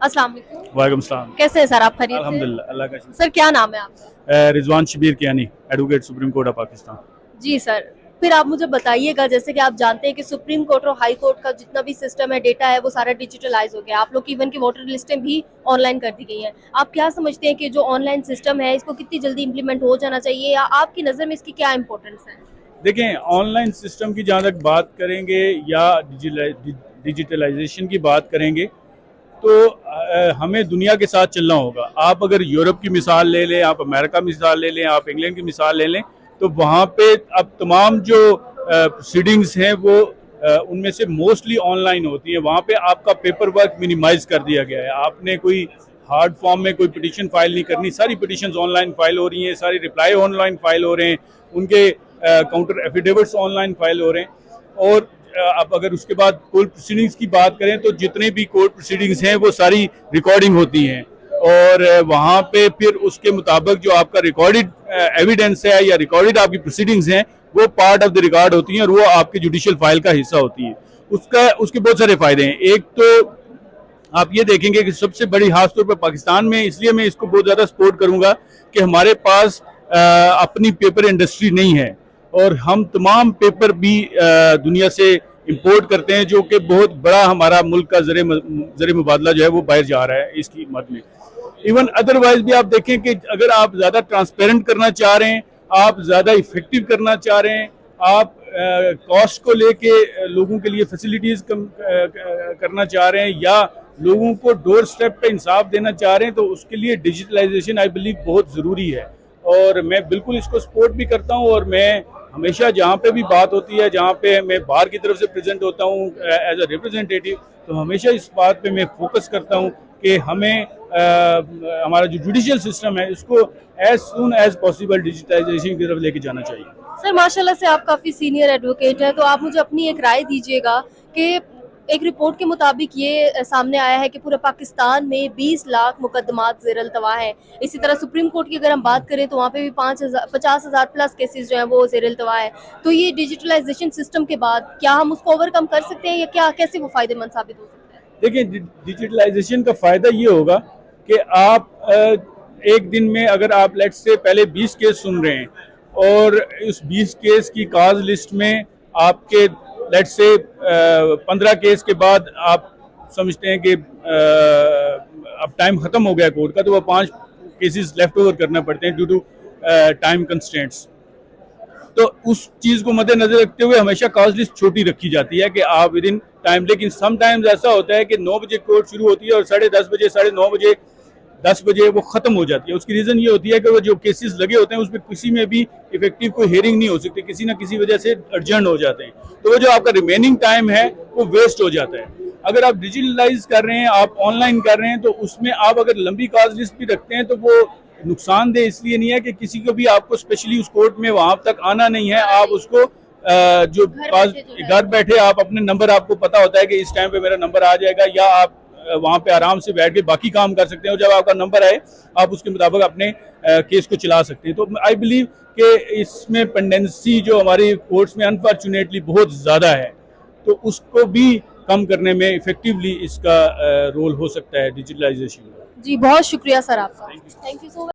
अस्सलाम वालेकुम। वालेकुम सलाम। कैसे हैं सर आप? खैरियत से? अल्हम्दुलिल्लाह, अल्लाह का शुक्र। सर क्या नाम है आपका? Rizwan Shabbir Kiani, advocate Supreme Court of Pakistan. जी सर, फिर आप मुझे बताइएगा, जैसे कि आप जानते हैं कि सुप्रीम कोर्ट और हाई कोर्ट का जितना भी सिस्टम है, डेटा है, वो सारा डिजिटलाइज हो गया। आप लोग की इवन की वोटर लिस्टें भी ऑनलाइन कर दी गई हैं। आप क्या समझते हैं कि जो ऑनलाइन सिस्टम है, इसको कितनी जल्दी इम्प्लीमेंट हो जाना चाहिए, या आपकी नज़र में इसकी क्या इंपॉर्टेंस है? देखें, ऑनलाइन सिस्टम की जहाँ तक बात करेंगे या डिजिटलाइजेशन की बात करेंगे तो हमें दुनिया के साथ चलना होगा। आप अगर यूरोप की मिसाल ले लें, आप अमेरिका की मिसाल ले लें, आप इंग्लैंड की मिसाल ले लें, तो वहाँ पे अब तमाम जो प्रोसीडिंग्स हैं वो उनमें से मोस्टली ऑनलाइन होती हैं। वहाँ पे आपका पेपर वर्क मिनिमाइज कर दिया गया है। आपने कोई हार्ड फॉर्म में कोई पिटीशन फाइल नहीं करनी, सारी पिटीशंस ऑनलाइन फाइल हो रही हैं, सारी रिप्लाई ऑनलाइन फाइल हो रहे हैं, उनके काउंटर एफिडेविट्स ऑनलाइन फाइल हो रहे हैं। और अब अगर उसके बाद कोर्ट प्रोसीडिंग्स की बात करें तो जितने भी कोर्ट प्रोसीडिंग्स हैं वो सारी रिकॉर्डिंग होती हैं, और वहाँ पे फिर उसके मुताबिक जो आपका रिकॉर्डेड एविडेंस है या रिकॉर्डेड आपकी प्रोसीडिंग्स हैं वो पार्ट ऑफ द रिकॉर्ड होती हैं और वो आपके जुडिशियल फाइल का हिस्सा होती हैं। उसके बहुत सारे फायदे हैं। एक तो आप ये देखेंगे कि सबसे बड़ी खासतौर पर पाकिस्तान में, इसलिए मैं इसको बहुत ज़्यादा सपोर्ट करूँगा कि हमारे पास अपनी पेपर इंडस्ट्री नहीं है और हम तमाम पेपर भी दुनिया से इंपोर्ट करते हैं, जो कि बहुत बड़ा हमारा मुल्क का ज़र मुबादला जो है वो बाहर जा रहा है इसकी मद में। इवन अदरवाइज भी आप देखें कि अगर आप ज़्यादा ट्रांसपेरेंट करना चाह रहे हैं, आप ज़्यादा इफेक्टिव करना चाह रहे हैं, आप कॉस्ट को लेके लोगों के लिए फैसिलिटीज़ कम करना चाह रहे हैं, या लोगों को डोर स्टेप पे इंसाफ देना चाह रहे हैं, तो उसके लिए डिजिटलाइजेशन आई बिलीव बहुत ज़रूरी है। और मैं बिल्कुल इसको सपोर्ट भी करता हूँ, और मैं हमेशा जहाँ पे भी बात होती है, जहाँ पे मैं बाहर की तरफ से प्रेजेंट होता हूँ एज अ रिप्रेजेंटेटिव, तो हमेशा इस बात पे मैं फोकस करता हूँ कि हमें हमारा जो जुडिशियल सिस्टम है इसको as soon as possible digitisation की तरफ लेके जाना चाहिए। सर माशाल्लाह से आप काफ़ी सीनियर एडवोकेट हैं, तो आप मुझे अपनी एक राय दीजिएगा कि एक रिपोर्ट के मुताबिक ये सामने आया है कि पूरे पाकिस्तान में 20 लाख मुकदमात ज़ेर अल्तवा हैं। इसी तरह सुप्रीम कोर्ट की अगर हम बात करें तो वहाँ पे भी 50,000 प्लस केसेस जो हैं वो ज़ेर अल्तवा है। तो ये डिजिटलाइजेशन सिस्टम के बाद क्या हम उसको ओवरकम कर सकते हैं, या क्या कैसे वो फ़ायदेमंद साबित हो सकता है? देखिए, डिजिटलाइजेशन का फ़ायदा ये होगा कि आप एक दिन में अगर आप लेट्स से पहले 20 केस सुन रहे हैं और उस 20 केस की काज लिस्ट में आपके लेट्स से 15 केस के बाद आप समझते हैं कि अब टाइम ख़त्म हो गया कोर्ट का, तो वो 5 केसेस लेफ्ट ओवर करना पड़ते हैं ड्यू टू टाइम कंस्ट्रेंट्स। तो उस चीज़ को मद्देनजर रखते हुए हमेशा काज लिस्ट छोटी रखी जाती है कि आप विद इन टाइम, लेकिन समटाइम्स ऐसा होता है कि 9 बजे कोर्ट शुरू होती है और 10:30 बजे, 9:30 बजे, 10 बजे वो ख़त्म हो जाती है। उसकी रीज़न ये होती है कि वो जो केसेस लगे होते हैं उसमें किसी में भी इफेक्टिव कोई हेयरिंग नहीं हो सकती, किसी ना किसी वजह से अर्जेंट हो जाते हैं, तो वो जो आपका रिमेनिंग टाइम है वो वेस्ट हो जाता है। अगर आप डिजिटलाइज कर रहे हैं, आप ऑनलाइन कर रहे हैं, तो उसमें आप अगर लंबी काज लिस्ट भी रखते हैं तो वो नुकसानदेह इसलिए नहीं है कि किसी को भी आपको स्पेशली उस कोर्ट में वहां तक आना नहीं है। आप उसको जो घर बैठे आप अपने नंबर, आपको पता होता है कि इस टाइम पे मेरा नंबर आ जाएगा, या आप वहां पे आराम से बैठ के बाकी काम कर सकते हैं, और जब आपका नंबर आए आप उसके मुताबिक अपने केस को चला सकते हैं। तो आई बिलीव कि इसमें पेंडेंसी जो हमारी कोर्ट्स में अनफॉर्चुनेटली बहुत ज़्यादा है, तो उसको भी कम करने में इफेक्टिवली इसका रोल हो सकता है डिजिटलाइजेशन। जी बहुत शुक्रिया सर आपका। Thank you so much.